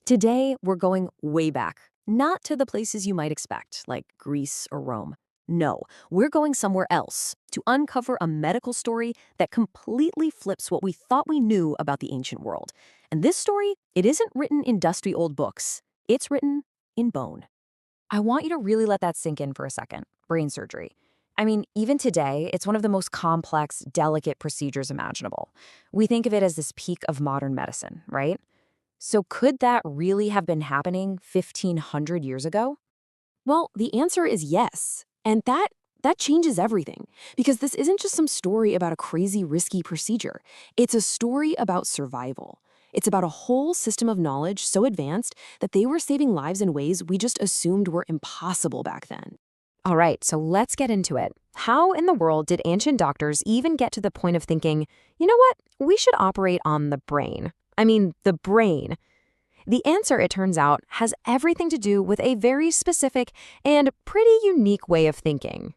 Today, we're going way back, not to the places you might expect, like Greece or Rome. No, we're going somewhere else to uncover a medical story that completely flips what we thought we knew about the ancient world. And this story, it isn't written in dusty old books. It's written in bone. I want you to really let that sink in for a second. Brain surgery. I mean, even today, it's one of the most complex, delicate procedures imaginable. We think of it as this peak of modern medicine, right? So could that really have been happening 1,500 years ago? Well, the answer is yes. And that changes everything, because this isn't just some story about a crazy risky procedure. It's a story about survival. It's about a whole system of knowledge so advanced that they were saving lives in ways we just assumed were impossible back then. All right, so let's get into it. How in the world did ancient doctors even get to the point of thinking, you know what, we should operate on the brain? I mean, the brain. The answer, it turns out, has everything to do with a very specific and pretty unique way of thinking.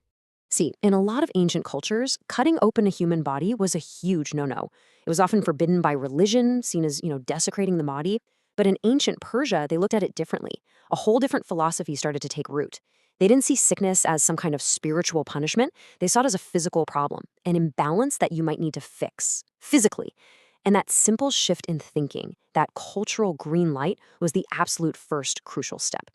See, in a lot of ancient cultures, cutting open a human body was a huge no-no. It was often forbidden by religion, seen as, desecrating the body. But in ancient Persia, they looked at it differently. A whole different philosophy started to take root. They didn't see sickness as some kind of spiritual punishment. They saw it as a physical problem, an imbalance that you might need to fix, physically. And that simple shift in thinking, that cultural green light, was the absolute first crucial step.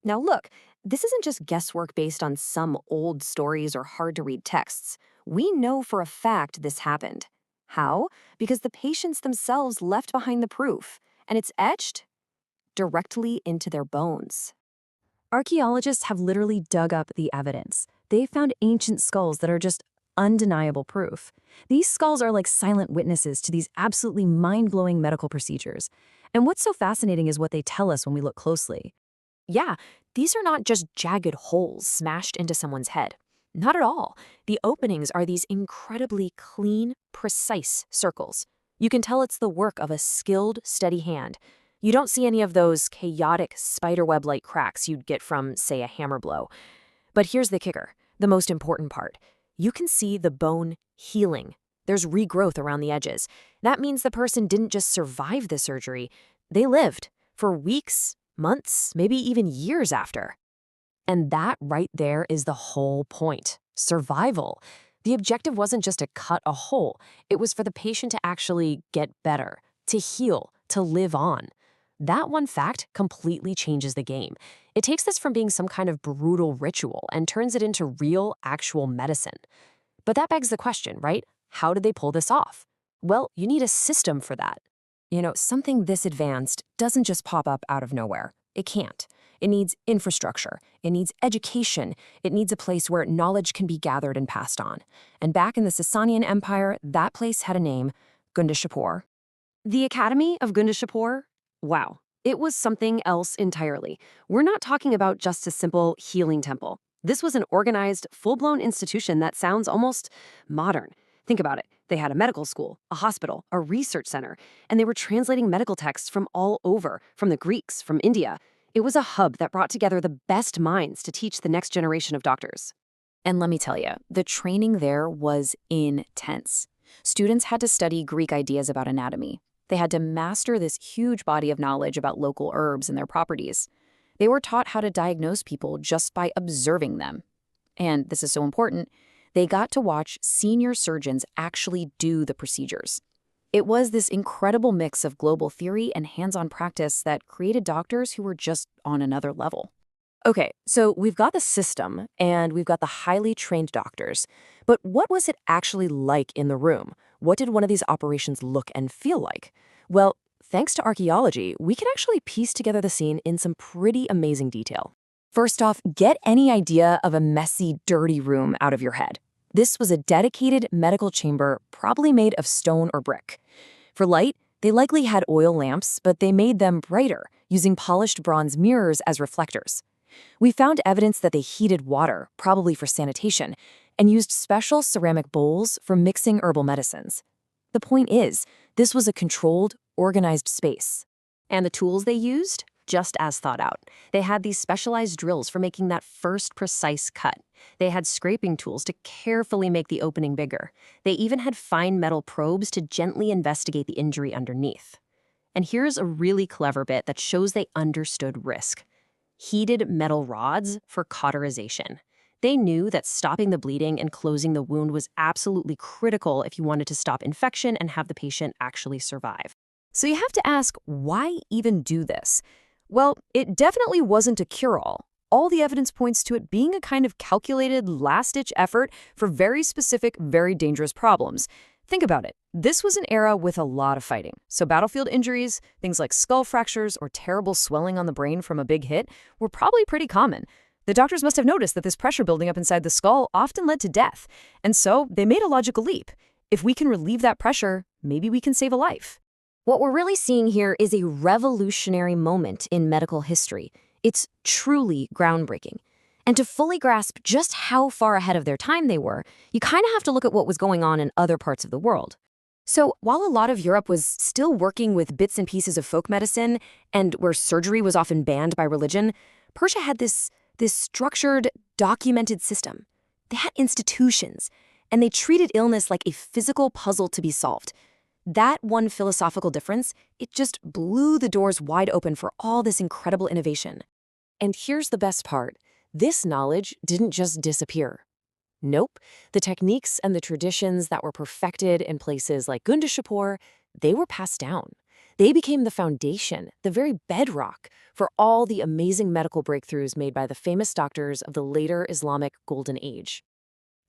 Now look, this isn't just guesswork based on some old stories or hard-to-read texts. We know for a fact this happened. How? Because the patients themselves left behind the proof, and it's etched directly into their bones. Archaeologists have literally dug up the evidence. They found ancient skulls that are just undeniable proof. These skulls are like silent witnesses to these absolutely mind-blowing medical procedures. And what's so fascinating is what they tell us when we look closely. Yeah, these are not just jagged holes smashed into someone's head. Not at all. The openings are these incredibly clean, precise circles. You can tell it's the work of a skilled, steady hand. You don't see any of those chaotic spiderweb-like cracks you'd get from, say, a hammer blow. But here's the kicker, the most important part. You can see the bone healing. There's regrowth around the edges. That means the person didn't just survive the surgery. They lived for weeks, months, maybe even years after. And that right there is the whole point. Survival. The objective wasn't just to cut a hole. It was for the patient to actually get better, to heal, to live on. That one fact completely changes the game. It takes this from being some kind of brutal ritual and turns it into real, actual medicine. But that begs the question, right? How did they pull this off? Well, you need a system for that. Something this advanced doesn't just pop up out of nowhere. It can't. It needs infrastructure. It needs education. It needs a place where knowledge can be gathered and passed on. And back in the Sasanian Empire, that place had a name, Gundashapur. The Academy of Gundashapur? Wow, it was something else entirely. We're not talking about just a simple healing temple. This was an organized, full-blown institution that sounds almost modern. Think about it. They had a medical school, a hospital, a research center, and they were translating medical texts from all over, from the Greeks, from India. It was a hub that brought together the best minds to teach the next generation of doctors. And let me tell you, the training there was intense. Students had to study Greek ideas about anatomy. They had to master this huge body of knowledge about local herbs and their properties. They were taught how to diagnose people just by observing them. And this is so important, they got to watch senior surgeons actually do the procedures. It was this incredible mix of global theory and hands-on practice that created doctors who were just on another level. Okay, so we've got the system and we've got the highly trained doctors. But what was it actually like in the room? What did one of these operations look and feel like? Well, thanks to archaeology, we can actually piece together the scene in some pretty amazing detail. First off, get any idea of a messy, dirty room out of your head. This was a dedicated medical chamber, probably made of stone or brick. For light, they likely had oil lamps, but they made them brighter, using polished bronze mirrors as reflectors. We found evidence that they heated water, probably for sanitation, and used special ceramic bowls for mixing herbal medicines. The point is, this was a controlled, organized space. And the tools they used? Just as thought out. They had these specialized drills for making that first precise cut. They had scraping tools to carefully make the opening bigger. They even had fine metal probes to gently investigate the injury underneath. And here's a really clever bit that shows they understood risk. Heated metal rods for cauterization. They knew that stopping the bleeding and closing the wound was absolutely critical if you wanted to stop infection and have the patient actually survive. So you have to ask, why even do this? Well, it definitely wasn't a cure-all. All the evidence points to it being a kind of calculated, last-ditch effort for very specific, very dangerous problems. Think about it. This was an era with a lot of fighting. So battlefield injuries, things like skull fractures or terrible swelling on the brain from a big hit, were probably pretty common. The doctors must have noticed that this pressure building up inside the skull often led to death. And so they made a logical leap. If we can relieve that pressure, maybe we can save a life. What we're really seeing here is a revolutionary moment in medical history. It's truly groundbreaking. And to fully grasp just how far ahead of their time they were, you kind of have to look at what was going on in other parts of the world. So while a lot of Europe was still working with bits and pieces of folk medicine, and where surgery was often banned by religion, Persia had this structured, documented system. They had institutions, and they treated illness like a physical puzzle to be solved. That one philosophical difference, it just blew the doors wide open for all this incredible innovation. And here's the best part. This knowledge didn't just disappear. Nope. The techniques and the traditions that were perfected in places like Gundishapur, they were passed down. They became the foundation, the very bedrock, for all the amazing medical breakthroughs made by the famous doctors of the later Islamic Golden Age.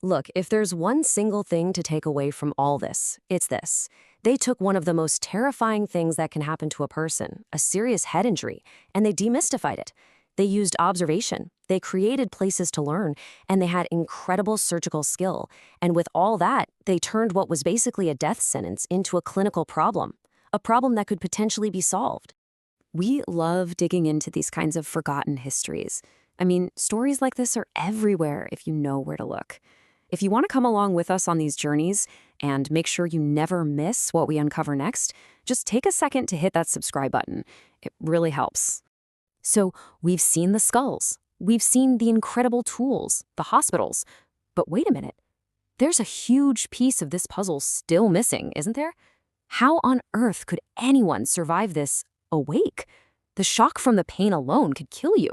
Look, if there's one single thing to take away from all this, it's this. They took one of the most terrifying things that can happen to a person, a serious head injury, and they demystified it. They used observation, they created places to learn, and they had incredible surgical skill. And with all that, they turned what was basically a death sentence into a clinical problem, a problem that could potentially be solved. We love digging into these kinds of forgotten histories. I mean, stories like this are everywhere if you know where to look. If you want to come along with us on these journeys and make sure you never miss what we uncover next, just take a second to hit that subscribe button. It really helps. So we've seen the skulls, we've seen the incredible tools, the hospitals. But wait a minute, there's a huge piece of this puzzle still missing, isn't there? How on earth could anyone survive this awake? The shock from the pain alone could kill you.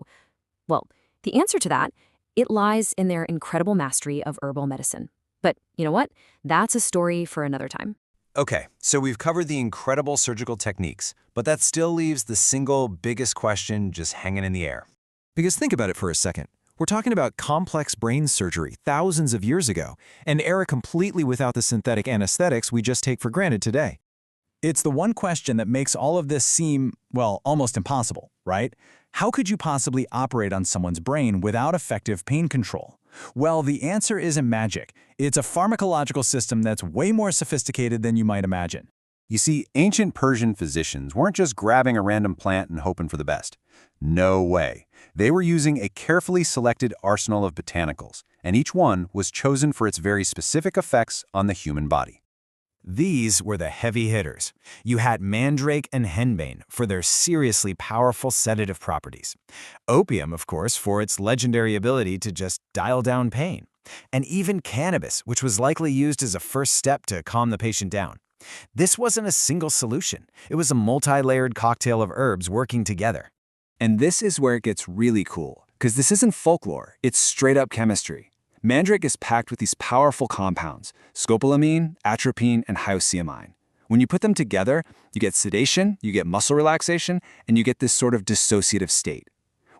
Well, the answer to that, it lies in their incredible mastery of herbal medicine. But you know what? That's a story for another time. Okay, so we've covered the incredible surgical techniques, but that still leaves the single biggest question just hanging in the air. Because think about it for a second. We're talking about complex brain surgery thousands of years ago, an era completely without the synthetic anesthetics we just take for granted today. It's the one question that makes all of this seem, well, almost impossible, right? How could you possibly operate on someone's brain without effective pain control? Well, the answer isn't magic. It's a pharmacological system that's way more sophisticated than you might imagine. You see, ancient Persian physicians weren't just grabbing a random plant and hoping for the best. No way. They were using a carefully selected arsenal of botanicals, and each one was chosen for its very specific effects on the human body. These were the heavy hitters. You had mandrake and henbane for their seriously powerful sedative properties. Opium, of course, for its legendary ability to just dial down pain. And even cannabis, which was likely used as a first step to calm the patient down. This wasn't a single solution. It was a multi-layered cocktail of herbs working together. And this is where it gets really cool, because this isn't folklore, it's straight-up chemistry. Mandrake is packed with these powerful compounds, scopolamine, atropine, and hyoscyamine. When you put them together, you get sedation, you get muscle relaxation, and you get this sort of dissociative state.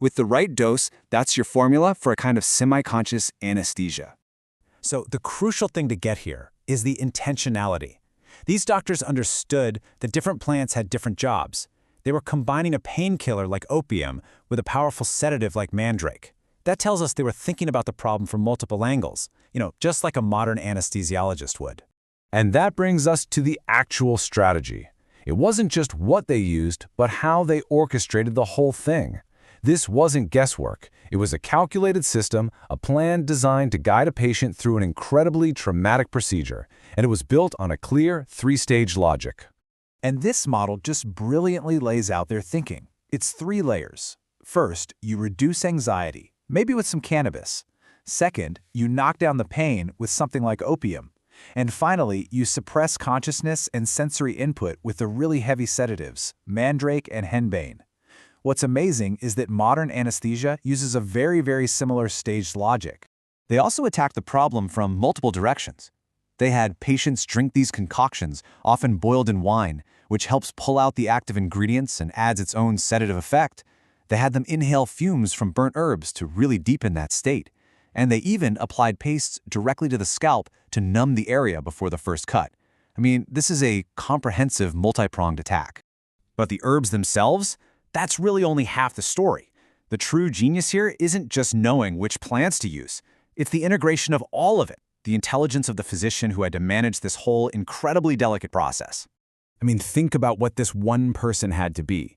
With the right dose, that's your formula for a kind of semi-conscious anesthesia. So the crucial thing to get here is the intentionality. These doctors understood that different plants had different jobs. They were combining a painkiller like opium with a powerful sedative like mandrake. That tells us they were thinking about the problem from multiple angles, just like a modern anesthesiologist would. And that brings us to the actual strategy. It wasn't just what they used, but how they orchestrated the whole thing. This wasn't guesswork. It was a calculated system, a plan designed to guide a patient through an incredibly traumatic procedure, and it was built on a clear, three-stage logic. And this model just brilliantly lays out their thinking. It's 3 layers. First, you reduce anxiety, maybe with some cannabis. Second, you knock down the pain with something like opium. And finally, you suppress consciousness and sensory input with the really heavy sedatives, mandrake and henbane. What's amazing is that modern anesthesia uses a very similar staged logic. They also attack the problem from multiple directions. They had patients drink these concoctions, often boiled in wine, which helps pull out the active ingredients and adds its own sedative effect. They had them inhale fumes from burnt herbs to really deepen that state. And they even applied pastes directly to the scalp to numb the area before the first cut. I mean, this is a comprehensive, multi-pronged attack. But the herbs themselves? That's really only half the story. The true genius here isn't just knowing which plants to use. It's the integration of all of it, the intelligence of the physician who had to manage this whole incredibly delicate process. I mean, think about what this one person had to be.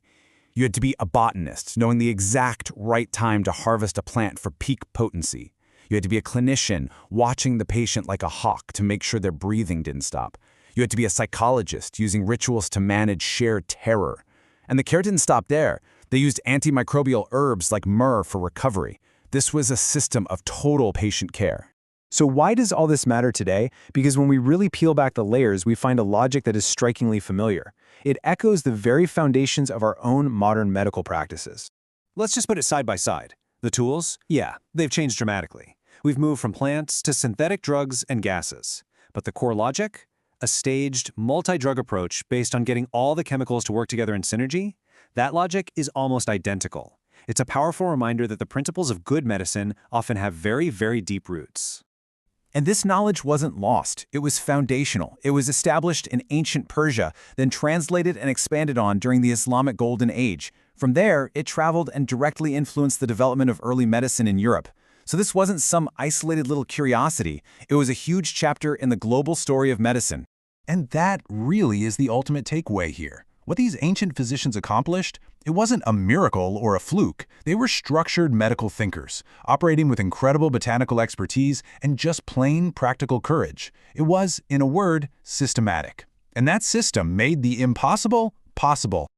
You had to be a botanist, knowing the exact right time to harvest a plant for peak potency. You had to be a clinician, watching the patient like a hawk to make sure their breathing didn't stop. You had to be a psychologist, using rituals to manage shared terror. And the care didn't stop there. They used antimicrobial herbs like myrrh for recovery. This was a system of total patient care. So why does all this matter today? Because when we really peel back the layers, we find a logic that is strikingly familiar. It echoes the very foundations of our own modern medical practices. Let's just put it side by side. The tools? Yeah, they've changed dramatically. We've moved from plants to synthetic drugs and gases. But the core logic? A staged, multi-drug approach based on getting all the chemicals to work together in synergy? That logic is almost identical. It's a powerful reminder that the principles of good medicine often have very deep roots. And this knowledge wasn't lost. It was foundational. It was established in ancient Persia, then translated and expanded on during the Islamic Golden Age. From there, it traveled and directly influenced the development of early medicine in Europe. So this wasn't some isolated little curiosity. It was a huge chapter in the global story of medicine. And that really is the ultimate takeaway here. What these ancient physicians accomplished, it wasn't a miracle or a fluke. They were structured medical thinkers, operating with incredible botanical expertise and just plain practical courage. It was, in a word, systematic. And that system made the impossible possible.